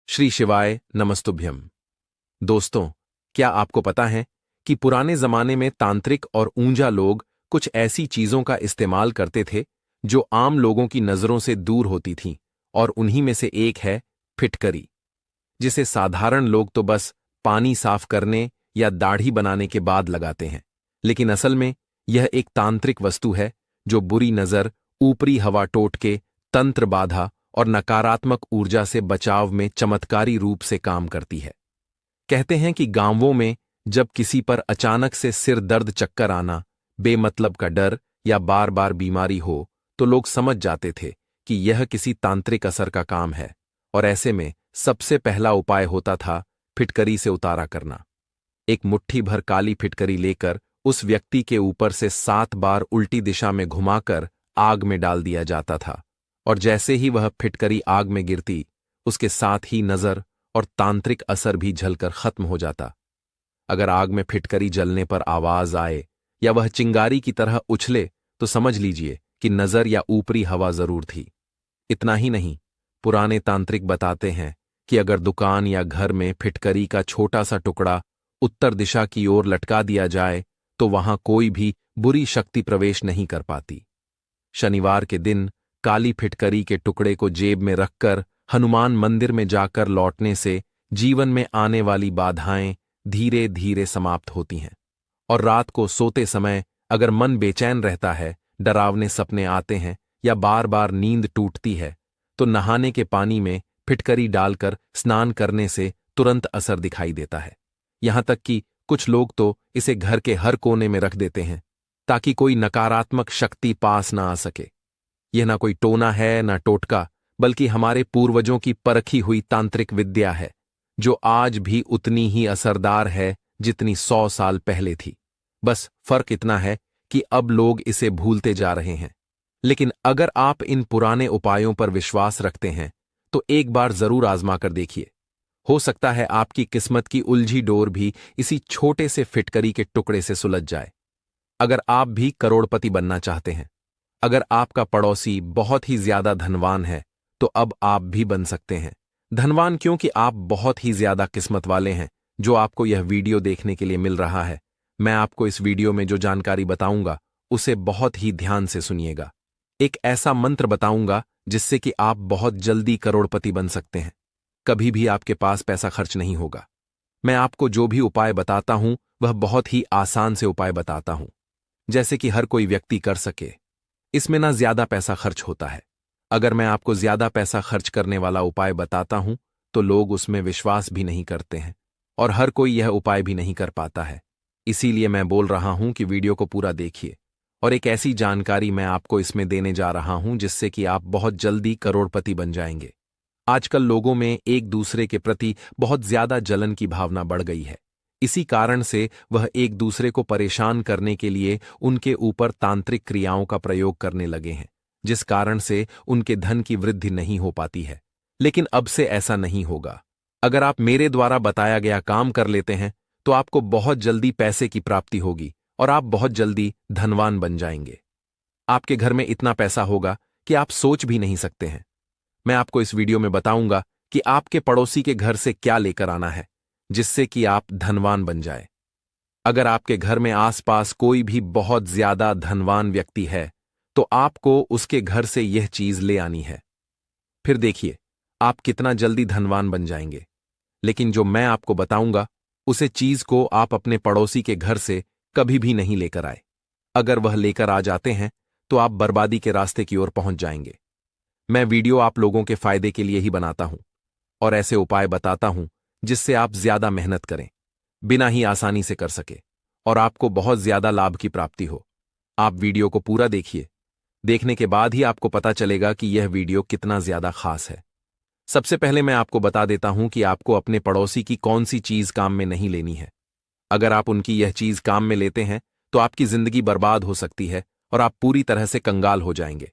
श्री शिवाय नमस्तुभ्यम। दोस्तों, क्या आपको पता है कि पुराने जमाने में तांत्रिक और ऊंजा लोग कुछ ऐसी चीजों का इस्तेमाल करते थे जो आम लोगों की नजरों से दूर होती थीं, और उन्हीं में से एक है फिटकरी, जिसे साधारण लोग तो बस पानी साफ करने या दाढ़ी बनाने के बाद लगाते हैं। लेकिन असल में यह एक तांत्रिक वस्तु है जो बुरी नजर, ऊपरी हवा टोटके, तंत्र बाधा और नकारात्मक ऊर्जा से बचाव में चमत्कारी रूप से काम करती है। कहते हैं कि गांवों में जब किसी पर अचानक से सिर दर्द, चक्कर आना, बेमतलब का डर या बार बार बीमारी हो, तो लोग समझ जाते थे कि यह किसी तांत्रिक असर का काम है, और ऐसे में सबसे पहला उपाय होता था फिटकरी से उतारा करना। एक मुट्ठी भर काली फिटकरी लेकर उस व्यक्ति के ऊपर से 7 बार उल्टी दिशा में घुमाकर आग में डाल दिया जाता था, और जैसे ही वह फिटकरी आग में गिरती, उसके साथ ही नजर और तांत्रिक असर भी झलकर खत्म हो जाता। अगर आग में फिटकरी जलने पर आवाज आए या वह चिंगारी की तरह उछले, तो समझ लीजिए कि नजर या ऊपरी हवा जरूर थी। इतना ही नहीं, पुराने तांत्रिक बताते हैं कि अगर दुकान या घर में फिटकरी का छोटा सा टुकड़ा उत्तर दिशा की ओर लटका दिया जाए, तो वहां कोई भी बुरी शक्ति प्रवेश नहीं कर पाती। शनिवार के दिन काली फिटकरी के टुकड़े को जेब में रखकर हनुमान मंदिर में जाकर लौटने से जीवन में आने वाली बाधाएं धीरे धीरे समाप्त होती हैं। और रात को सोते समय अगर मन बेचैन रहता है, डरावने सपने आते हैं या बार बार नींद टूटती है, तो नहाने के पानी में फिटकरी डालकर स्नान करने से तुरंत असर दिखाई देता है। यहां तक कि कुछ लोग तो इसे घर के हर कोने में रख देते हैं ताकि कोई नकारात्मक शक्ति पास ना आ सके। यह ना कोई टोना है ना टोटका, बल्कि हमारे पूर्वजों की परखी हुई तांत्रिक विद्या है, जो आज भी उतनी ही असरदार है जितनी 100 साल पहले थी। बस फर्क इतना है कि अब लोग इसे भूलते जा रहे हैं। लेकिन अगर आप इन पुराने उपायों पर विश्वास रखते हैं, तो एक बार जरूर आजमा कर देखिए। हो सकता है आपकी किस्मत की उलझी डोर भी इसी छोटे से फिटकरी के टुकड़े से सुलझ जाए। अगर आप भी करोड़पति बनना चाहते हैं, अगर आपका पड़ोसी बहुत ही ज्यादा धनवान है, तो अब आप भी बन सकते हैं धनवान, क्योंकि आप बहुत ही ज्यादा किस्मत वाले हैं, जो आपको यह वीडियो देखने के लिए मिल रहा है। मैं आपको इस वीडियो में जो जानकारी बताऊंगा, उसे बहुत ही ध्यान से सुनिएगा। एक ऐसा मंत्र बताऊंगा जिससे कि आप बहुत जल्दी करोड़पति बन सकते हैं। कभी भी आपके पास पैसा खर्च नहीं होगा। मैं आपको जो भी उपाय बताता हूं, वह बहुत ही आसान से उपाय बताता हूं, जैसे कि हर कोई व्यक्ति कर सके। इसमें ना ज्यादा पैसा खर्च होता है। अगर मैं आपको ज्यादा पैसा खर्च करने वाला उपाय बताता हूं, तो लोग उसमें विश्वास भी नहीं करते हैं, और हर कोई यह उपाय भी नहीं कर पाता है। इसीलिए मैं बोल रहा हूं कि वीडियो को पूरा देखिए, और एक ऐसी जानकारी मैं आपको इसमें देने जा रहा हूं जिससे कि आप बहुत जल्दी करोड़पति बन जाएंगे। आजकल लोगों में एक दूसरे के प्रति बहुत ज्यादा जलन की भावना बढ़ गई है। इसी कारण से वह एक दूसरे को परेशान करने के लिए उनके ऊपर तांत्रिक क्रियाओं का प्रयोग करने लगे हैं, जिस कारण से उनके धन की वृद्धि नहीं हो पाती है। लेकिन अब से ऐसा नहीं होगा। अगर आप मेरे द्वारा बताया गया काम कर लेते हैं, तो आपको बहुत जल्दी पैसे की प्राप्ति होगी और आप बहुत जल्दी धनवान बन जाएंगे। आपके घर में इतना पैसा होगा कि आप सोच भी नहीं सकते हैं। मैं आपको इस वीडियो में बताऊंगा कि आपके पड़ोसी के घर से क्या लेकर आना है, जिससे कि आप धनवान बन जाए। अगर आपके घर में आसपास कोई भी बहुत ज्यादा धनवान व्यक्ति है, तो आपको उसके घर से यह चीज ले आनी है। फिर देखिए आप कितना जल्दी धनवान बन जाएंगे। लेकिन जो मैं आपको बताऊंगा, उसे चीज को आप अपने पड़ोसी के घर से कभी भी नहीं लेकर आए। अगर वह लेकर आ जाते हैं, तो आप बर्बादी के रास्ते की ओर पहुंच जाएंगे। मैं वीडियो आप लोगों के फायदे के लिए ही बनाता हूं, और ऐसे उपाय बताता हूं जिससे आप ज्यादा मेहनत करें, बिना ही आसानी से कर सके, और आपको बहुत ज्यादा लाभ की प्राप्ति हो। आप वीडियो को पूरा देखिए। देखने के बाद ही आपको पता चलेगा कि यह वीडियो कितना ज्यादा खास है। सबसे पहले मैं आपको बता देता हूं कि आपको अपने पड़ोसी की कौन सी चीज काम में नहीं लेनी है। अगर आप उनकी यह चीज काम में लेते हैं, तो आपकी जिंदगी बर्बाद हो सकती है और आप पूरी तरह से कंगाल हो जाएंगे।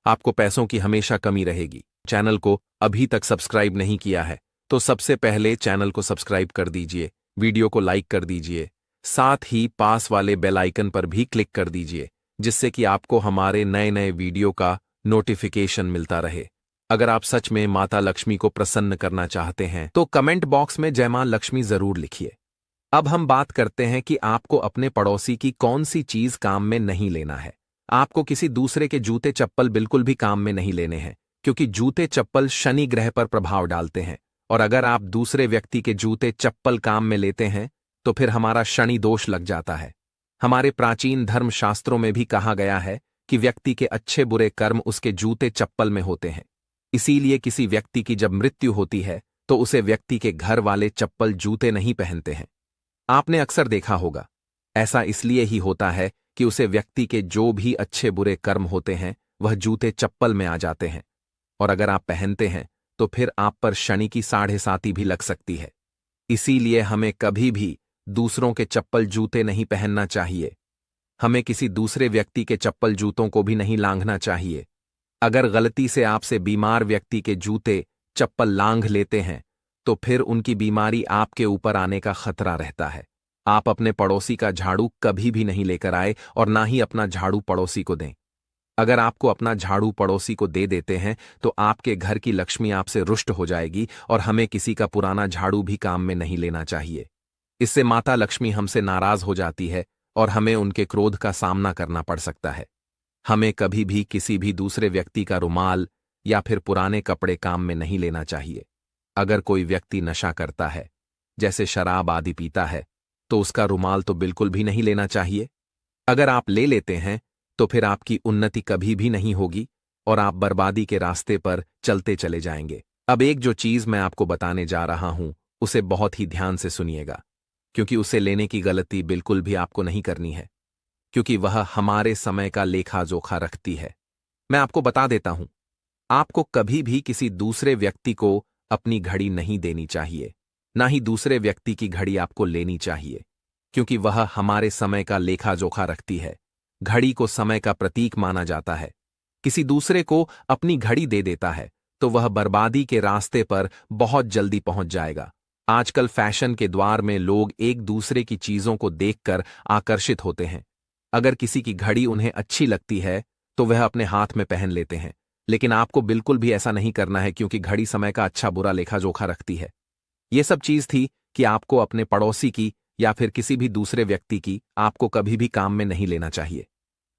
आपको पैसों की हमेशा कमी रहेगी। चैनल को अभी तक सब्सक्राइब नहीं किया है, तो सबसे पहले चैनल को सब्सक्राइब कर दीजिए, वीडियो को लाइक कर दीजिए, साथ ही पास वाले बेल आइकन पर भी क्लिक कर दीजिए, जिससे कि आपको हमारे नए नए वीडियो का नोटिफिकेशन मिलता रहे। अगर आप सच में माता लक्ष्मी को प्रसन्न करना चाहते हैं तो कमेंट बॉक्स में जय मां लक्ष्मी जरूर लिखिए। अब हम बात करते हैं कि आपको अपने पड़ोसी की कौन सी चीज काम में नहीं लेना है। आपको किसी दूसरे के जूते चप्पल बिल्कुल भी काम में नहीं लेने हैं, क्योंकि जूते चप्पल शनि ग्रह पर प्रभाव डालते हैं। और अगर आप दूसरे व्यक्ति के जूते चप्पल काम में लेते हैं तो फिर हमारा शनि दोष लग जाता है। हमारे प्राचीन धर्मशास्त्रों में भी कहा गया है कि व्यक्ति के अच्छे बुरे कर्म उसके जूते चप्पल में होते हैं। इसीलिए किसी व्यक्ति की जब मृत्यु होती है तो उसे व्यक्ति के घर वाले चप्पल जूते नहीं पहनते हैं। आपने अक्सर देखा होगा, ऐसा इसलिए ही होता है कि उसे व्यक्ति के जो भी अच्छे बुरे कर्म होते हैं वह जूते चप्पल में आ जाते हैं। और अगर आप पहनते हैं तो फिर आप पर शनि की 7.5 भी लग सकती है। इसीलिए हमें कभी भी दूसरों के चप्पल जूते नहीं पहनना चाहिए। हमें किसी दूसरे व्यक्ति के चप्पल जूतों को भी नहीं लांघना चाहिए। अगर गलती से आपसे बीमार व्यक्ति के जूते चप्पल लांघ लेते हैं तो फिर उनकी बीमारी आपके ऊपर आने का खतरा रहता है। आप अपने पड़ोसी का झाड़ू कभी भी नहीं लेकर आए और ना ही अपना झाड़ू पड़ोसी को दें। अगर आपको अपना झाड़ू पड़ोसी को दे देते हैं तो आपके घर की लक्ष्मी आपसे रुष्ट हो जाएगी और हमें किसी का पुराना झाड़ू भी काम में नहीं लेना चाहिए। इससे माता लक्ष्मी हमसे नाराज हो जाती है और हमें उनके क्रोध का सामना करना पड़ सकता है। हमें कभी भी किसी भी दूसरे व्यक्ति का रुमाल या फिर पुराने कपड़े काम में नहीं लेना चाहिए। अगर कोई व्यक्ति नशा करता है, जैसे शराब आदि पीता है, तो उसका रुमाल तो बिल्कुल भी नहीं लेना चाहिए। अगर आप ले लेते हैं तो फिर आपकी उन्नति कभी भी नहीं होगी और आप बर्बादी के रास्ते पर चलते चले जाएंगे। अब एक जो चीज मैं आपको बताने जा रहा हूं उसे बहुत ही ध्यान से सुनिएगा, क्योंकि उसे लेने की गलती बिल्कुल भी आपको नहीं करनी है, क्योंकि वह हमारे समय का लेखा जोखा रखती है। मैं आपको बता देता हूं, आपको कभी भी किसी दूसरे व्यक्ति को अपनी घड़ी नहीं देनी चाहिए, ना ही दूसरे व्यक्ति की घड़ी आपको लेनी चाहिए, क्योंकि वह हमारे समय का लेखा जोखा रखती है। घड़ी को समय का प्रतीक माना जाता है। किसी दूसरे को अपनी घड़ी दे देता है तो वह बर्बादी के रास्ते पर बहुत जल्दी पहुंच जाएगा। आजकल फैशन के द्वार में लोग एक दूसरे की चीजों को देखकर आकर्षित होते हैं। अगर किसी की घड़ी उन्हें अच्छी लगती है तो वह अपने हाथ में पहन लेते हैं, लेकिन आपको बिल्कुल भी ऐसा नहीं करना है, क्योंकि घड़ी समय का अच्छा बुरा लेखा जोखा रखती है। ये सब चीज थी कि आपको अपने पड़ोसी की या फिर किसी भी दूसरे व्यक्ति की आपको कभी भी काम में नहीं लेना चाहिए।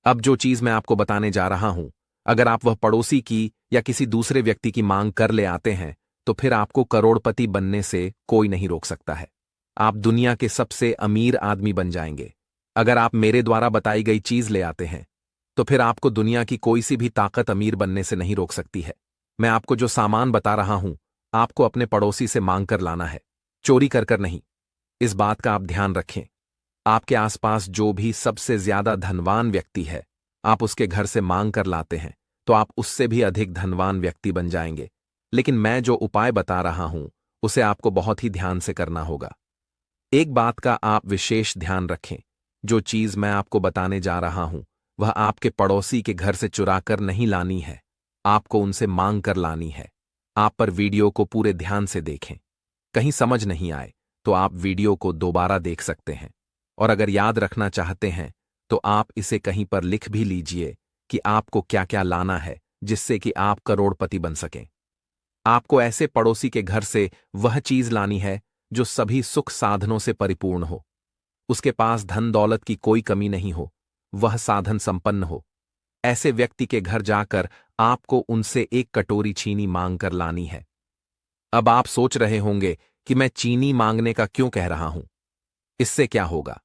अब जो चीज मैं आपको बताने जा रहा हूं, अगर आप वह पड़ोसी की या किसी दूसरे व्यक्ति की मांग कर ले आते हैं तो फिर आपको करोड़पति बनने से कोई नहीं रोक सकता है। आप दुनिया के सबसे अमीर आदमी बन जाएंगे। अगर आप मेरे द्वारा बताई गई चीज ले आते हैं तो फिर आपको दुनिया की कोई सी भी ताकत अमीर बनने से नहीं रोक सकती है। मैं आपको जो सामान बता रहा हूं, आपको अपने पड़ोसी से मांग कर लाना है, चोरी कर कर नहीं। इस बात का आप ध्यान रखें। आपके आसपास जो भी सबसे ज्यादा धनवान व्यक्ति है, आप उसके घर से मांग कर लाते हैं तो आप उससे भी अधिक धनवान व्यक्ति बन जाएंगे। लेकिन मैं जो उपाय बता रहा हूं उसे आपको बहुत ही ध्यान से करना होगा। एक बात का आप विशेष ध्यान रखें, जो चीज मैं आपको बताने जा रहा हूं वह आपके पड़ोसी के घर से चुराकर नहीं लानी है, आपको उनसे मांग कर लानी है। आप पर वीडियो को पूरे ध्यान से देखें। कहीं समझ नहीं आए तो आप वीडियो को दोबारा देख सकते हैं, और अगर याद रखना चाहते हैं तो आप इसे कहीं पर लिख भी लीजिए कि आपको क्या क्या लाना है, जिससे कि आप करोड़पति बन सकें। आपको ऐसे पड़ोसी के घर से वह चीज लानी है जो सभी सुख साधनों से परिपूर्ण हो, उसके पास धन दौलत की कोई कमी नहीं हो, वह साधन संपन्न हो। ऐसे व्यक्ति के घर जाकर आपको उनसे एक कटोरी चीनी मांग कर लानी है। अब आप सोच रहे होंगे कि मैं चीनी मांगने का क्यों कह रहा हूं, इससे क्या होगा।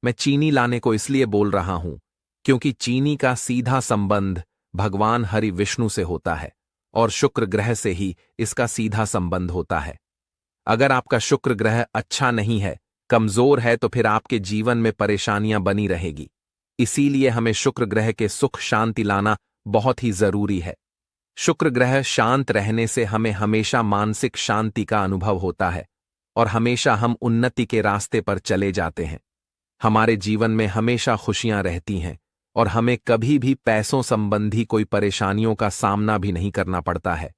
मैं चीनी लाने को इसलिए बोल रहा हूं क्योंकि चीनी का सीधा संबंध भगवान हरि विष्णु से होता है और शुक्र ग्रह से ही इसका सीधा संबंध होता है। अगर आपका शुक्र ग्रह अच्छा नहीं है, कमजोर है, तो फिर आपके जीवन में परेशानियां बनी रहेगी। इसीलिए हमें शुक्र ग्रह के सुख शांति लाना बहुत ही जरूरी है। शुक्र ग्रह शांत रहने से हमें हमेशा मानसिक शांति का अनुभव होता है और हमेशा हम उन्नति के रास्ते पर चले जाते हैं। हमारे जीवन में हमेशा खुशियां रहती हैं और हमें कभी भी पैसों संबंधी कोई परेशानियों का सामना भी नहीं करना पड़ता है।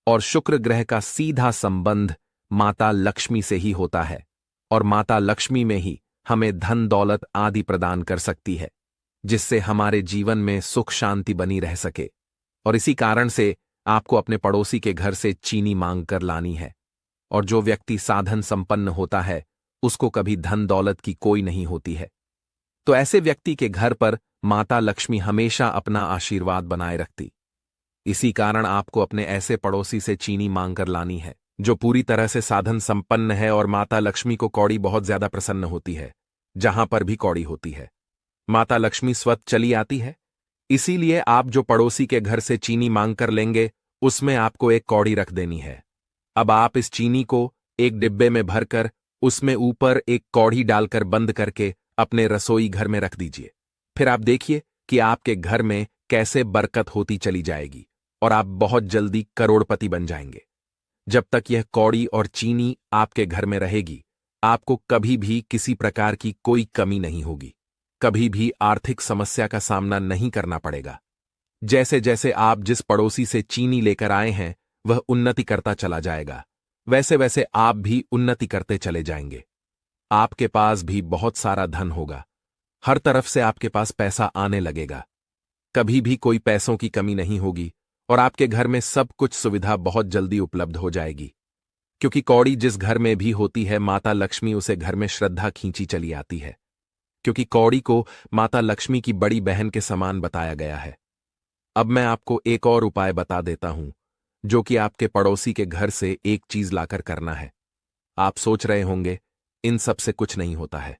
और शुक्र ग्रह का सीधा संबंध माता लक्ष्मी से ही होता है, और माता लक्ष्मी में ही हमें धन दौलत आदि प्रदान कर सकती है, जिससे हमारे जीवन में सुख शांति बनी रह सके। और इसी कारण से आपको अपने पड़ोसी के घर से चीनी मांग कर लानी है। और जो व्यक्ति साधन संपन्न होता है उसको कभी धन दौलत की कोई नहीं होती है। तो ऐसे व्यक्ति के घर पर माता लक्ष्मी हमेशा अपना आशीर्वाद बनाए रखती। इसी कारण आपको अपने ऐसे पड़ोसी से चीनी मांग कर लानी है जो पूरी तरह से साधन संपन्न है, और माता लक्ष्मी को कौड़ी बहुत ज्यादा प्रसन्न होती है जहां पर भी कौड़ी होती है। माता लक्ष्मी स्वतः चली आती है। इसीलिए आप जो पड़ोसी के घर से चीनी मांग कर लेंगे उसमें आपको एक कौड़ी रख देनी है। अब आप इस चीनी को एक डिब्बे में भरकर उसमें ऊपर एक कौड़ी डालकर बंद करके अपने रसोई घर में रख दीजिए। फिर आप देखिए कि आपके घर में कैसे बरकत होती चली जाएगी और आप बहुत जल्दी करोड़पति बन जाएंगे। जब तक यह कौड़ी और चीनी आपके घर में रहेगी आपको कभी भी किसी प्रकार की कोई कमी नहीं होगी, कभी भी आर्थिक समस्या का सामना नहीं करना पड़ेगा। जैसे जैसे आप जिस पड़ोसी से चीनी लेकर आए हैं वह उन्नति करता चला जाएगा, वैसे वैसे आप भी उन्नति करते चले जाएंगे। आपके पास भी बहुत सारा धन होगा, हर तरफ से आपके पास पैसा आने लगेगा, कभी भी कोई पैसों की कमी नहीं होगी और आपके घर में सब कुछ सुविधा बहुत जल्दी उपलब्ध हो जाएगी। क्योंकि कौड़ी जिस घर में भी होती है माता लक्ष्मी उसे घर में श्रद्धा खींची चली आती है, क्योंकि कौड़ी को माता लक्ष्मी की बड़ी बहन के समान बताया गया है। अब मैं आपको एक और उपाय बता देता हूं जो कि आपके पड़ोसी के घर से एक चीज लाकर करना है। आप सोच रहे होंगे इन सब से कुछ नहीं होता है,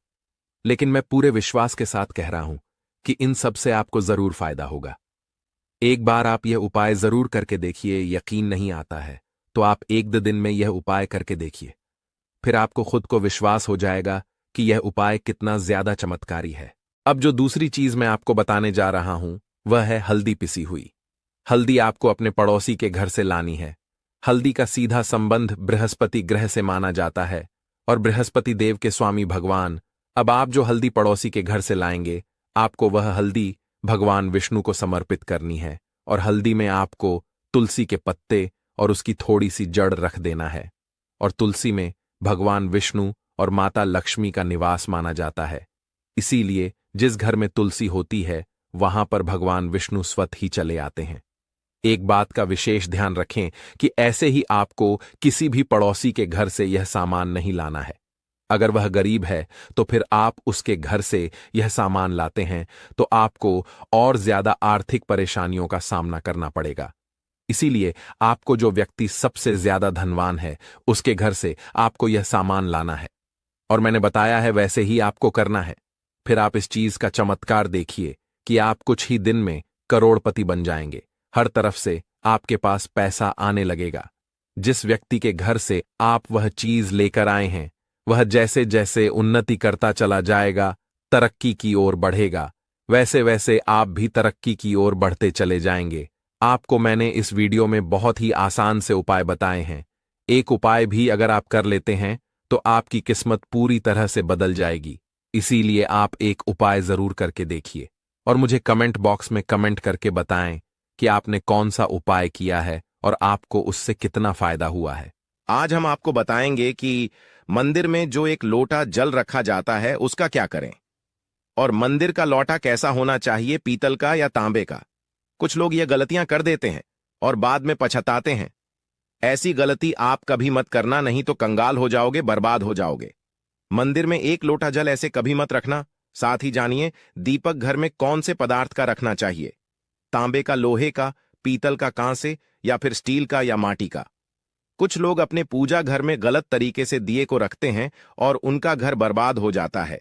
लेकिन मैं पूरे विश्वास के साथ कह रहा हूं कि इन सब से आपको जरूर फायदा होगा। एक बार आप यह उपाय जरूर करके देखिए, यकीन नहीं आता है तो आप एक दो दिन में यह उपाय करके देखिए, फिर आपको खुद को विश्वास हो जाएगा कि यह उपाय कितना ज्यादा चमत्कारी है। अब जो दूसरी चीज मैं आपको बताने जा रहा हूं वह है हल्दी पिसी हुई। हल्दी आपको अपने पड़ोसी के घर से लानी है। हल्दी का सीधा संबंध बृहस्पति ग्रह से माना जाता है और बृहस्पति देव के स्वामी भगवान। अब आप जो हल्दी पड़ोसी के घर से लाएंगे आपको वह हल्दी भगवान विष्णु को समर्पित करनी है, और हल्दी में आपको तुलसी के पत्ते और उसकी थोड़ी सी जड़ रख देना है। और तुलसी में भगवान विष्णु और माता लक्ष्मी का निवास माना जाता है, इसीलिए जिस घर में तुलसी होती है वहां पर भगवान विष्णु स्वतः ही चले आते हैं। एक बात का विशेष ध्यान रखें कि ऐसे ही आपको किसी भी पड़ोसी के घर से यह सामान नहीं लाना है। अगर वह गरीब है तो फिर आप उसके घर से यह सामान लाते हैं तो आपको और ज्यादा आर्थिक परेशानियों का सामना करना पड़ेगा। इसीलिए आपको जो व्यक्ति सबसे ज्यादा धनवान है उसके घर से आपको यह सामान लाना है, और मैंने बताया है वैसे ही आपको करना है। फिर आप इस चीज का चमत्कार देखिए कि आप कुछ ही दिन में करोड़पति बन जाएंगे। हर तरफ से आपके पास पैसा आने लगेगा। जिस व्यक्ति के घर से आप वह चीज लेकर आए हैं वह जैसे जैसे उन्नति करता चला जाएगा, तरक्की की ओर बढ़ेगा, वैसे वैसे आप भी तरक्की की ओर बढ़ते चले जाएंगे। आपको मैंने इस वीडियो में बहुत ही आसान से उपाय बताए हैं। एक उपाय भी अगर आप कर लेते हैं तो आपकी किस्मत पूरी तरह से बदल जाएगी। इसीलिए आप एक उपाय जरूर करके देखिए और मुझे कमेंट बॉक्स में कमेंट करके बताएं कि आपने कौन सा उपाय किया है और आपको उससे कितना फायदा हुआ है। आज हम आपको बताएंगे कि मंदिर में जो एक लोटा जल रखा जाता है उसका क्या करें, और मंदिर का लोटा कैसा होना चाहिए, पीतल का या तांबे का। कुछ लोग ये गलतियां कर देते हैं और बाद में पछताते हैं। ऐसी गलती आप कभी मत करना, नहीं तो कंगाल हो जाओगे, बर्बाद हो जाओगे। मंदिर में एक लोटा जल ऐसे कभी मत रखना। साथ ही जानिए दीपक घर में कौन से पदार्थ का रखना चाहिए, तांबे का, लोहे का, पीतल का, कांसे या फिर स्टील का या माटी का। कुछ लोग अपने पूजा घर में गलत तरीके से दिए को रखते हैं और उनका घर बर्बाद हो जाता है।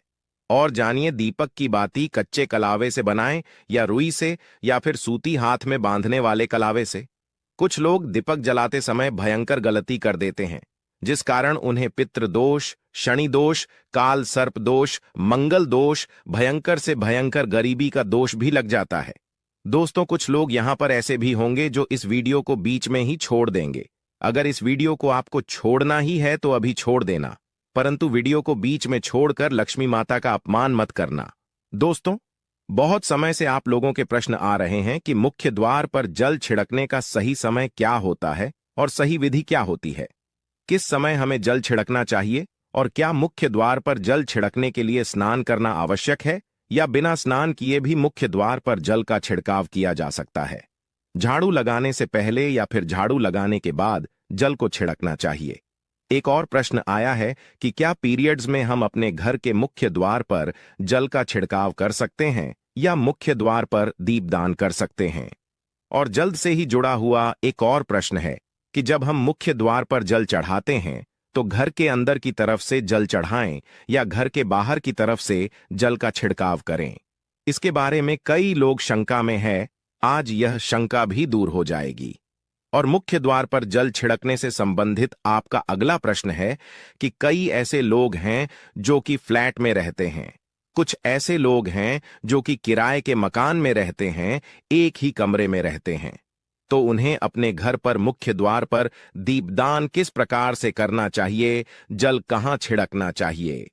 और जानिए दीपक की बाती कच्चे कलावे से बनाएं या रुई से या फिर सूती हाथ में बांधने वाले कलावे से। कुछ लोग दीपक जलाते समय भयंकर गलती कर देते हैं जिस कारण उन्हें पितृ दोष, शनि दोष, काल सर्प दोष, मंगल दोष, भयंकर से भयंकर गरीबी का दोष भी लग जाता है। दोस्तों कुछ लोग यहां पर ऐसे भी होंगे जो इस वीडियो को बीच में ही छोड़ देंगे। अगर इस वीडियो को आपको छोड़ना ही है तो अभी छोड़ देना, परंतु वीडियो को बीच में छोड़कर लक्ष्मी माता का अपमान मत करना। दोस्तों बहुत समय से आप लोगों के प्रश्न आ रहे हैं कि मुख्य द्वार पर जल छिड़कने का सही समय क्या होता है और सही विधि क्या होती है, किस समय हमें जल छिड़कना चाहिए, और क्या मुख्य द्वार पर जल छिड़कने के लिए स्नान करना आवश्यक है या बिना स्नान किए भी मुख्य द्वार पर जल का छिड़काव किया जा सकता है। झाड़ू लगाने से पहले या फिर झाड़ू लगाने के बाद जल को छिड़कना चाहिए। एक और प्रश्न आया है कि क्या पीरियड्स में हम अपने घर के मुख्य द्वार पर जल का छिड़काव कर सकते हैं या मुख्य द्वार पर दीपदान कर सकते हैं। और जल्द से ही जुड़ा हुआ एक और प्रश्न है कि जब हम मुख्य द्वार पर जल चढ़ाते हैं तो घर के अंदर की तरफ से जल चढ़ाएं या घर के बाहर की तरफ से जल का छिड़काव करें। इसके बारे में कई लोग शंका में है, आज यह शंका भी दूर हो जाएगी। और मुख्य द्वार पर जल छिड़कने से संबंधित आपका अगला प्रश्न है कि कई ऐसे लोग हैं जो कि फ्लैट में रहते हैं, कुछ ऐसे लोग हैं जो कि किराए के मकान में रहते हैं, एक ही कमरे में रहते हैं, तो उन्हें अपने घर पर मुख्य द्वार पर दीपदान किस प्रकार से करना चाहिए, जल कहां छिड़कना चाहिए।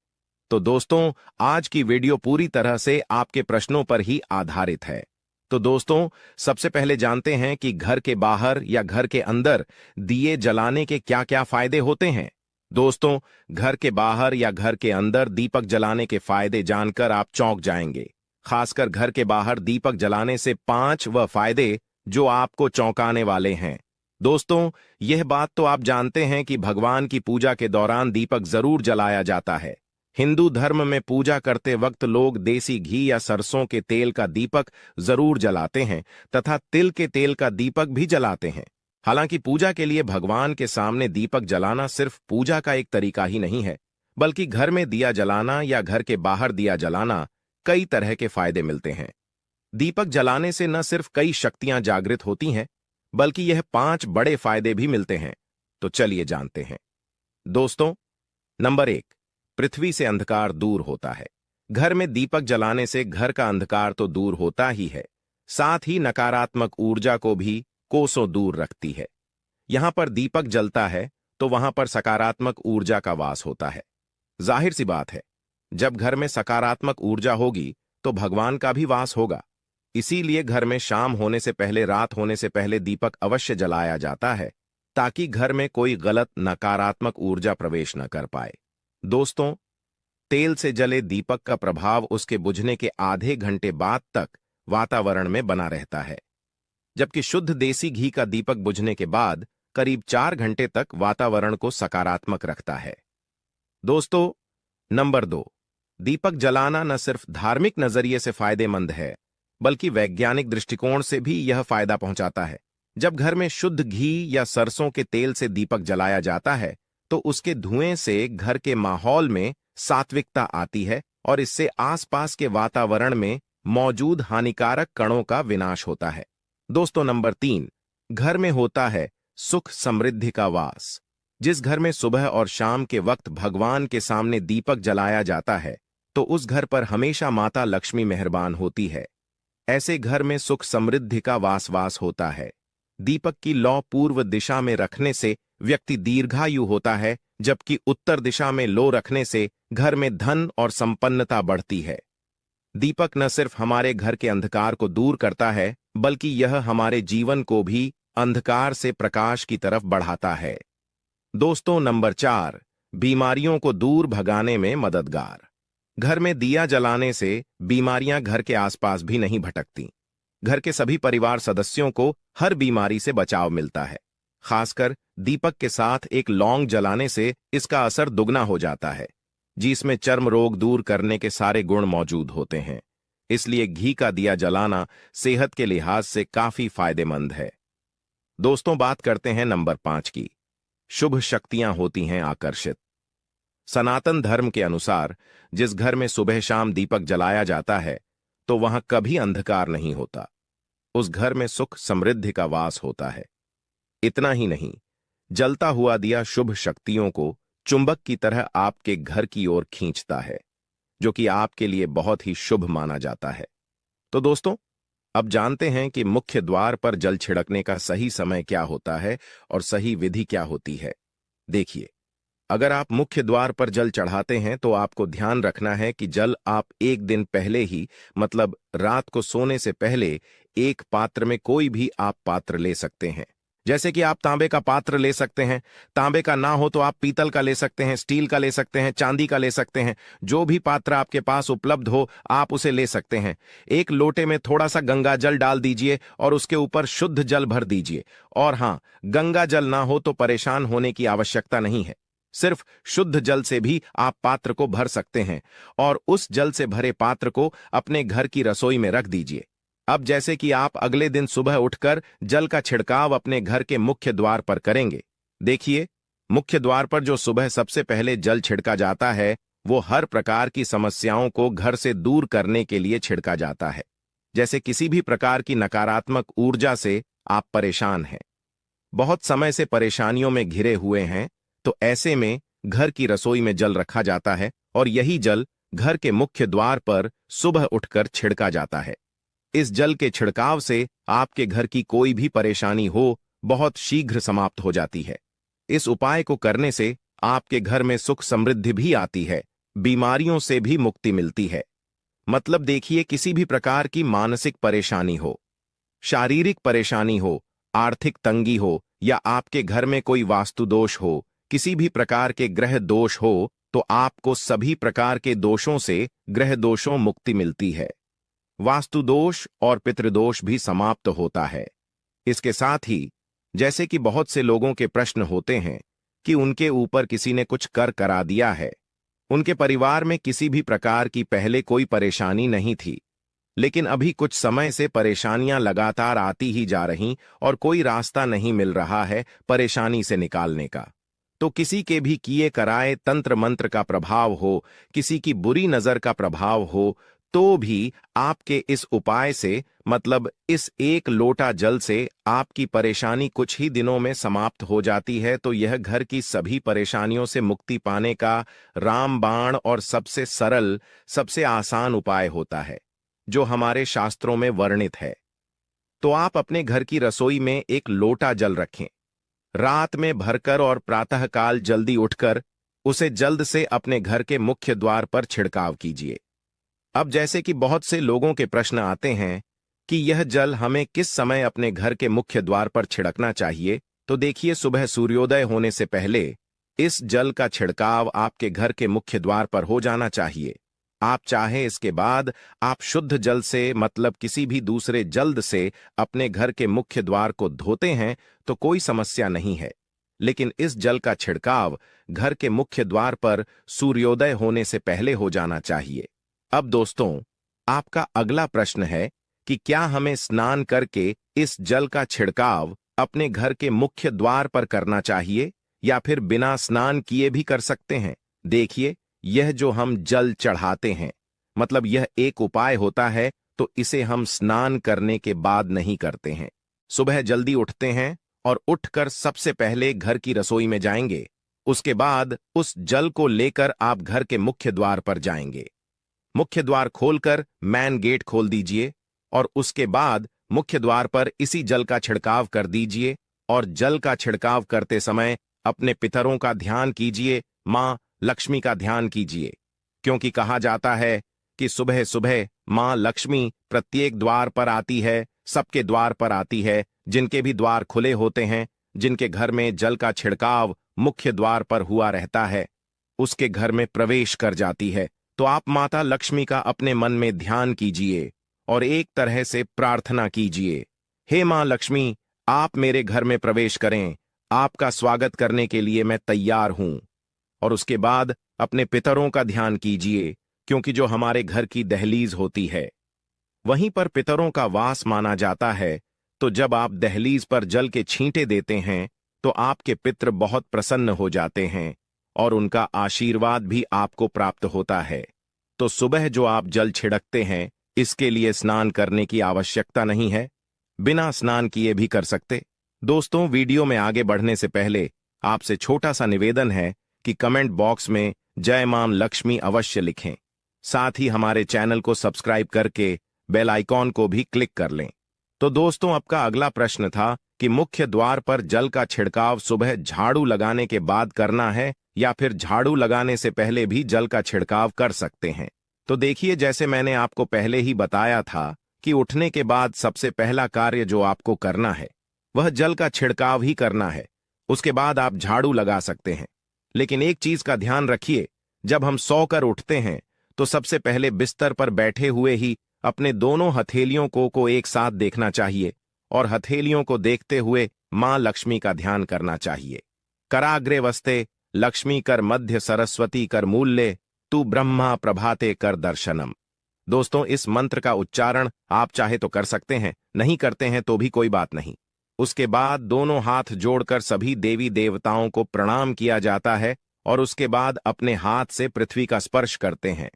तो दोस्तों, आज की वीडियो पूरी तरह से आपके प्रश्नों पर ही आधारित है। तो दोस्तों, सबसे पहले जानते हैं कि घर के बाहर या घर के अंदर दिए जलाने के क्या क्या फायदे होते हैं। दोस्तों, घर के बाहर या घर के अंदर दीपक जलाने के फायदे जानकर आप चौंक जाएंगे। खासकर घर के बाहर दीपक जलाने से 5 वह फायदे जो आपको चौंकाने वाले हैं। दोस्तों, यह बात तो आप जानते हैं कि भगवान की पूजा के दौरान दीपक जरूर जलाया जाता है। हिंदू धर्म में पूजा करते वक्त लोग देसी घी या सरसों के तेल का दीपक जरूर जलाते हैं तथा तिल के तेल का दीपक भी जलाते हैं। हालांकि पूजा के लिए भगवान के सामने दीपक जलाना सिर्फ पूजा का एक तरीका ही नहीं है, बल्कि घर में दिया जलाना या घर के बाहर दिया जलाना कई तरह के फायदे मिलते हैं। दीपक जलाने से न सिर्फ कई शक्तियां जागृत होती हैं, बल्कि यह 5 बड़े फायदे भी मिलते हैं। तो चलिए जानते हैं। दोस्तों, नंबर 1, पृथ्वी से अंधकार दूर होता है। घर में दीपक जलाने से घर का अंधकार तो दूर होता ही है, साथ ही नकारात्मक ऊर्जा को भी कोसों दूर रखती है। यहां पर दीपक जलता है तो वहां पर सकारात्मक ऊर्जा का वास होता है। जाहिर सी बात है, जब घर में सकारात्मक ऊर्जा होगी तो भगवान का भी वास होगा। इसीलिए घर में शाम होने से पहले, रात होने से पहले दीपक अवश्य जलाया जाता है, ताकि घर में कोई गलत नकारात्मक ऊर्जा प्रवेश न कर पाए। दोस्तों, तेल से जले दीपक का प्रभाव उसके बुझने के आधे घंटे बाद तक वातावरण में बना रहता है, जबकि शुद्ध देसी घी का दीपक बुझने के बाद करीब 4 घंटे तक वातावरण को सकारात्मक रखता है। दोस्तों, नंबर 2, दीपक जलाना न सिर्फ धार्मिक नजरिए से फायदेमंद है, बल्कि वैज्ञानिक दृष्टिकोण से भी यह फायदा पहुंचाता है। जब घर में शुद्ध घी या सरसों के तेल से दीपक जलाया जाता है तो उसके धुएं से घर के माहौल में सात्विकता आती है और इससे आसपास के वातावरण में मौजूद हानिकारक कणों का विनाश होता है। दोस्तों, नंबर 3, घर में होता है सुख समृद्धि का वास। जिस घर में सुबह और शाम के वक्त भगवान के सामने दीपक जलाया जाता है तो उस घर पर हमेशा माता लक्ष्मी मेहरबान होती है। ऐसे घर में सुख समृद्धि का वास होता है। दीपक की लौ पूर्व दिशा में रखने से व्यक्ति दीर्घायु होता है, जबकि उत्तर दिशा में लो रखने से घर में धन और संपन्नता बढ़ती है। दीपक न सिर्फ हमारे घर के अंधकार को दूर करता है, बल्कि यह हमारे जीवन को भी अंधकार से प्रकाश की तरफ बढ़ाता है। दोस्तों, नंबर 4, बीमारियों को दूर भगाने में मददगार। घर में दिया जलाने से बीमारियां घर के आसपास भी नहीं भटकती। घर के सभी परिवार सदस्यों को हर बीमारी से बचाव मिलता है। खासकर दीपक के साथ एक लौंग जलाने से इसका असर दुगना हो जाता है, जिसमें चर्म रोग दूर करने के सारे गुण मौजूद होते हैं। इसलिए घी का दिया जलाना सेहत के लिहाज से काफी फायदेमंद है। दोस्तों, बात करते हैं नंबर 5 की। शुभ शक्तियां होती हैं आकर्षित। सनातन धर्म के अनुसार जिस घर में सुबह शाम दीपक जलाया जाता है तो वहां कभी अंधकार नहीं होता। उस घर में सुख समृद्धि का वास होता है। इतना ही नहीं, जलता हुआ दिया शुभ शक्तियों को चुंबक की तरह आपके घर की ओर खींचता है, जो कि आपके लिए बहुत ही शुभ माना जाता है। तो दोस्तों, अब जानते हैं कि मुख्य द्वार पर जल छिड़कने का सही समय क्या होता है और सही विधि क्या होती है। देखिए, अगर आप मुख्य द्वार पर जल चढ़ाते हैं तो आपको ध्यान रखना है कि जल आप एक दिन पहले ही, मतलब रात को सोने से पहले, एक पात्र में, कोई भी आप पात्र ले सकते हैं, जैसे कि आप तांबे का पात्र ले सकते हैं, तांबे का ना हो तो आप पीतल का ले सकते हैं, स्टील का ले सकते हैं, चांदी का ले सकते हैं। जो भी पात्र आपके पास उपलब्ध हो आप उसे ले सकते हैं। एक लोटे में थोड़ा सा गंगा जल डाल दीजिए और उसके ऊपर शुद्ध जल भर दीजिए। और हां, गंगा जल ना हो तो परेशान होने की आवश्यकता नहीं है। सिर्फ शुद्ध जल से भी आप पात्र को भर सकते हैं और उस जल से भरे पात्र को अपने घर की रसोई में रख दीजिए। अब जैसे कि आप अगले दिन सुबह उठकर जल का छिड़काव अपने घर के मुख्य द्वार पर करेंगे। देखिए, मुख्य द्वार पर जो सुबह सबसे पहले जल छिड़का जाता है वो हर प्रकार की समस्याओं को घर से दूर करने के लिए छिड़का जाता है। जैसे किसी भी प्रकार की नकारात्मक ऊर्जा से आप परेशान हैं, बहुत समय से परेशानियों में घिरे हुए हैं, तो ऐसे में घर की रसोई में जल रखा जाता है और यही जल घर के मुख्य द्वार पर सुबह उठकर छिड़का जाता है। इस जल के छिड़काव से आपके घर की कोई भी परेशानी हो बहुत शीघ्र समाप्त हो जाती है। इस उपाय को करने से आपके घर में सुख समृद्धि भी आती है, बीमारियों से भी मुक्ति मिलती है। मतलब देखिए, किसी भी प्रकार की मानसिक परेशानी हो, शारीरिक परेशानी हो, आर्थिक तंगी हो या आपके घर में कोई वास्तु दोष हो, किसी भी प्रकार के ग्रह दोष हो, तो आपको सभी प्रकार के दोषों से, ग्रह दोषों मुक्ति मिलती है। वास्तु दोष और पितृदोष भी समाप्त होता है। इसके साथ ही जैसे कि बहुत से लोगों के प्रश्न होते हैं कि उनके ऊपर किसी ने कुछ कर करा दिया है, उनके परिवार में किसी भी प्रकार की पहले कोई परेशानी नहीं थी, लेकिन अभी कुछ समय से परेशानियां लगातार आती ही जा रही और कोई रास्ता नहीं मिल रहा है परेशानी से निकालने का। तो किसी के भी किए कराए तंत्र मंत्र का प्रभाव हो, किसी की बुरी नजर का प्रभाव हो, तो भी आपके इस उपाय से, मतलब इस एक लोटा जल से आपकी परेशानी कुछ ही दिनों में समाप्त हो जाती है। तो यह घर की सभी परेशानियों से मुक्ति पाने का रामबाण और सबसे सरल, सबसे आसान उपाय होता है, जो हमारे शास्त्रों में वर्णित है। तो आप अपने घर की रसोई में एक लोटा जल रखें, रात में भरकर और प्रातःकाल जल्दी उठकर उसे जल्द से अपने घर के मुख्य द्वार पर छिड़काव कीजिए। अब जैसे कि बहुत से लोगों के प्रश्न आते हैं कि यह जल हमें किस समय अपने घर के मुख्य द्वार पर छिड़कना चाहिए, तो देखिए, सुबह सूर्योदय होने से पहले इस जल का छिड़काव आपके घर के मुख्य द्वार पर हो जाना चाहिए। आप चाहे इसके बाद आप शुद्ध जल से, मतलब किसी भी दूसरे जल से अपने घर के मुख्य द्वार को धोते हैं तो कोई समस्या नहीं है, लेकिन इस जल का छिड़काव घर के मुख्य द्वार पर सूर्योदय होने से पहले हो जाना चाहिए। अब दोस्तों, आपका अगला प्रश्न है कि क्या हमें स्नान करके इस जल का छिड़काव अपने घर के मुख्य द्वार पर करना चाहिए या फिर बिना स्नान किए भी कर सकते हैं। देखिए, यह जो हम जल चढ़ाते हैं, मतलब यह एक उपाय होता है, तो इसे हम स्नान करने के बाद नहीं करते हैं। सुबह जल्दी उठते हैं और उठकर सबसे पहले घर की रसोई में जाएंगे, उसके बाद उस जल को लेकर आप घर के मुख्य द्वार पर जाएंगे। मुख्य द्वार खोलकर मैन गेट खोल दीजिए और उसके बाद मुख्य द्वार पर इसी जल का छिड़काव कर दीजिए और जल का छिड़काव करते समय अपने पितरों का ध्यान कीजिए, मां लक्ष्मी का ध्यान कीजिए, क्योंकि कहा जाता है कि सुबह सुबह मां लक्ष्मी प्रत्येक द्वार पर आती है, सबके द्वार पर आती है। जिनके भी द्वार खुले होते हैं, जिनके घर में जल का छिड़काव मुख्य द्वार पर हुआ रहता है, उसके घर में प्रवेश कर जाती है। तो आप माता लक्ष्मी का अपने मन में ध्यान कीजिए और एक तरह से प्रार्थना कीजिए, हे मां लक्ष्मी, आप मेरे घर में प्रवेश करें, आपका स्वागत करने के लिए मैं तैयार हूं। और उसके बाद अपने पितरों का ध्यान कीजिए, क्योंकि जो हमारे घर की दहलीज होती है, वहीं पर पितरों का वास माना जाता है। तो जब आप दहलीज पर जल के छींटे देते हैं तो आपके पितृ बहुत प्रसन्न हो जाते हैं और उनका आशीर्वाद भी आपको प्राप्त होता है। तो सुबह जो आप जल छिड़कते हैं, इसके लिए स्नान करने की आवश्यकता नहीं है, बिना स्नान किए भी कर सकते। दोस्तों, वीडियो में आगे बढ़ने से पहले आपसे छोटा सा निवेदन है कि कमेंट बॉक्स में जय मां लक्ष्मी अवश्य लिखें। साथ ही हमारे चैनल को सब्सक्राइब करके बेल आइकॉन को भी क्लिक कर लें। तो दोस्तों, आपका अगला प्रश्न था कि मुख्य द्वार पर जल का छिड़काव सुबह झाड़ू लगाने के बाद करना है या फिर झाड़ू लगाने से पहले भी जल का छिड़काव कर सकते हैं। तो देखिए, जैसे मैंने आपको पहले ही बताया था कि उठने के बाद सबसे पहला कार्य जो आपको करना है, वह जल का छिड़काव ही करना है। उसके बाद आप झाड़ू लगा सकते हैं। लेकिन एक चीज का ध्यान रखिए, जब हम सोकर उठते हैं तो सबसे पहले बिस्तर पर बैठे हुए ही अपने दोनों हथेलियों को एक साथ देखना चाहिए और हथेलियों को देखते हुए मां लक्ष्मी का ध्यान करना चाहिए। कराग्रे वस्ते लक्ष्मी कर मध्य सरस्वती कर मूल्य तू ब्रह्मा प्रभाते कर दर्शनम। दोस्तों, इस मंत्र का उच्चारण आप चाहे तो कर सकते हैं, नहीं करते हैं तो भी कोई बात नहीं। उसके बाद दोनों हाथ जोड़कर सभी देवी देवताओं को प्रणाम किया जाता है और उसके बाद अपने हाथ से पृथ्वी का स्पर्श करते हैं।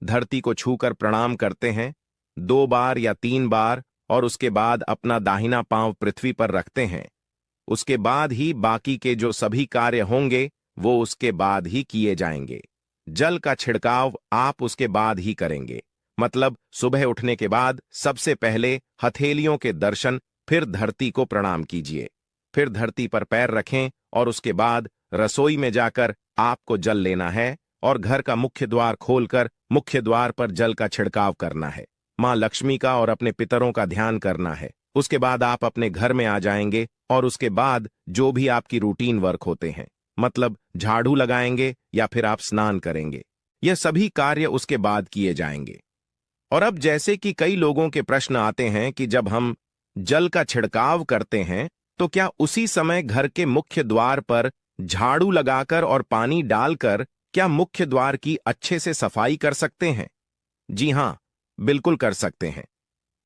धरती को छूकर प्रणाम करते हैं 2 बार या 3 बार और उसके बाद अपना दाहिना पांव पृथ्वी पर रखते हैं। उसके बाद ही बाकी के जो सभी कार्य होंगे वो उसके बाद ही किए जाएंगे। जल का छिड़काव आप उसके बाद ही करेंगे, मतलब सुबह उठने के बाद सबसे पहले हथेलियों के दर्शन, फिर धरती को प्रणाम कीजिए, फिर धरती पर पैर रखें और उसके बाद रसोई में जाकर आपको जल लेना है और घर का मुख्य द्वार खोलकर मुख्य द्वार पर जल का छिड़काव करना है। मां लक्ष्मी का और अपने पितरों का ध्यान करना है। उसके बाद आप अपने घर में आ जाएंगे और उसके बाद जो भी आपकी रूटीन वर्क होते हैं, मतलब झाड़ू लगाएंगे या फिर आप स्नान करेंगे, यह सभी कार्य उसके बाद किए जाएंगे। और अब जैसे कि कई लोगों के प्रश्न आते हैं कि जब हम जल का छिड़काव करते हैं तो क्या उसी समय घर के मुख्य द्वार पर झाड़ू लगाकर और पानी डालकर क्या मुख्य द्वार की अच्छे से सफाई कर सकते हैं? जी हां, बिल्कुल कर सकते हैं।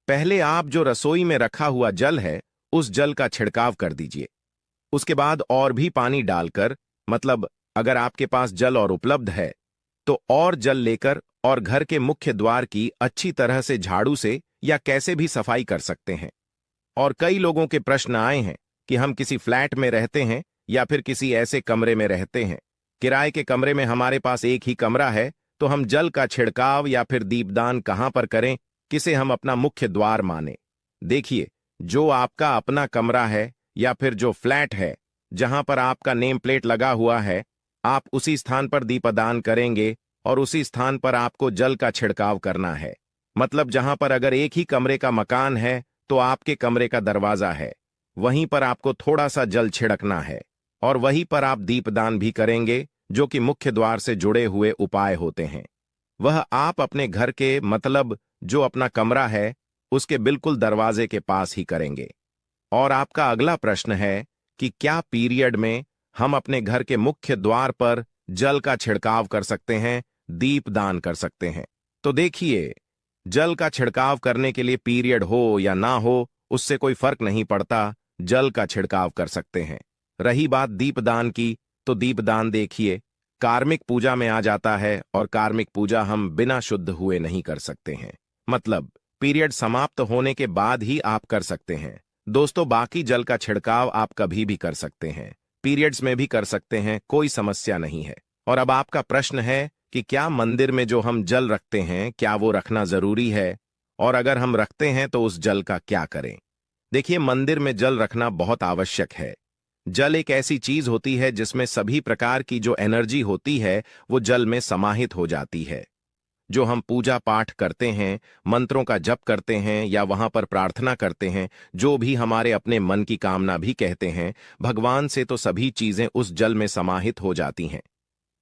पहले आप जो रसोई में रखा हुआ जल है उस जल का छिड़काव कर दीजिए। उसके बाद और भी पानी डालकर, मतलब अगर आपके पास जल और उपलब्ध है तो और जल लेकर और घर के मुख्य द्वार की अच्छी तरह से झाड़ू से या कैसे भी सफाई कर सकते हैं। और कई लोगों के प्रश्न आए हैं कि हम किसी फ्लैट में रहते हैं या फिर किसी ऐसे कमरे में रहते हैं, किराए के कमरे में हमारे पास एक ही कमरा है, तो हम जल का छिड़काव या फिर दीपदान कहां पर करें, किसे हम अपना मुख्य द्वार माने। देखिए, जो आपका अपना कमरा है या फिर जो फ्लैट है जहां पर आपका नेम प्लेट लगा हुआ है, आप उसी स्थान पर दीपदान करेंगे और उसी स्थान पर आपको जल का छिड़काव करना है। मतलब जहां पर अगर एक ही कमरे का मकान है तो आपके कमरे का दरवाजा है, वहीं पर आपको थोड़ा सा जल छिड़कना है और वहीं पर आप दीपदान भी करेंगे, जो कि मुख्य द्वार से जुड़े हुए उपाय होते हैं। वह आप अपने घर के, मतलब जो अपना कमरा है उसके बिल्कुल दरवाजे के पास ही करेंगे। और आपका अगला प्रश्न है कि क्या पीरियड में हम अपने घर के मुख्य द्वार पर जल का छिड़काव कर सकते हैं, दीपदान कर सकते हैं? तो देखिए, जल का छिड़काव करने के लिए पीरियड हो या ना हो उससे कोई फर्क नहीं पड़ता, जल का छिड़काव कर सकते हैं। रही बात दीपदान की, तो दीपदान देखिए कार्मिक पूजा में आ जाता है और कार्मिक पूजा हम बिना शुद्ध हुए नहीं कर सकते हैं, मतलब पीरियड समाप्त होने के बाद ही आप कर सकते हैं। दोस्तों, बाकी जल का छिड़काव आप कभी भी कर सकते हैं, पीरियड्स में भी कर सकते हैं, कोई समस्या नहीं है। और अब आपका प्रश्न है कि क्या मंदिर में जो हम जल रखते हैं क्या वो रखना जरूरी है, और अगर हम रखते हैं तो उस जल का क्या करें? देखिए, मंदिर में जल रखना बहुत आवश्यक है। जल एक ऐसी चीज होती है जिसमें सभी प्रकार की जो एनर्जी होती है वो जल में समाहित हो जाती है। जो हम पूजा पाठ करते हैं, मंत्रों का जप करते हैं या वहां पर प्रार्थना करते हैं, जो भी हमारे अपने मन की कामना भी कहते हैं, भगवान से तो सभी चीजें उस जल में समाहित हो जाती हैं।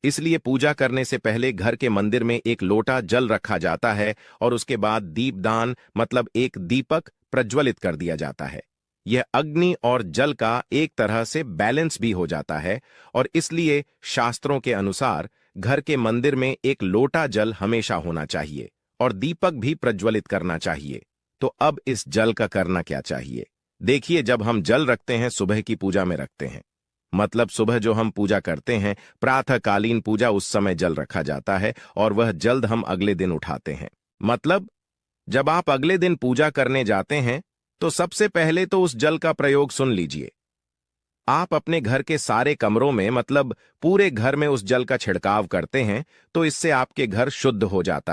इसलिए पूजा करने से पहले घर के मंदिर में एक लोटा जल रखा जाता है और उसके बाद दीपदान, मतलब एक दीपक प्रज्वलित कर दिया जाता है। यह अग्नि और जल का एक तरह से बैलेंस भी हो जाता है और इसलिए शास्त्रों के अनुसार घर के मंदिर में एक लोटा जल हमेशा होना चाहिए और दीपक भी प्रज्वलित करना चाहिए। तो अब इस जल का करना क्या चाहिए? देखिए, जब हम जल रखते हैं सुबह की पूजा में रखते हैं, मतलब सुबह जो हम पूजा करते हैं, प्रातःकालीन पूजा, उस समय जल रखा जाता है और वह जल्द हम अगले दिन उठाते हैं। मतलब जब आप अगले दिन पूजा करने जाते हैं तो सबसे पहले तो उस जल का प्रयोग सुन लीजिए। आप अपने घर के सारे कमरों में, मतलब पूरे घर में उस जल का छिड़काव करते हैं तो इससे आपके घर शुद्ध हो जाता है।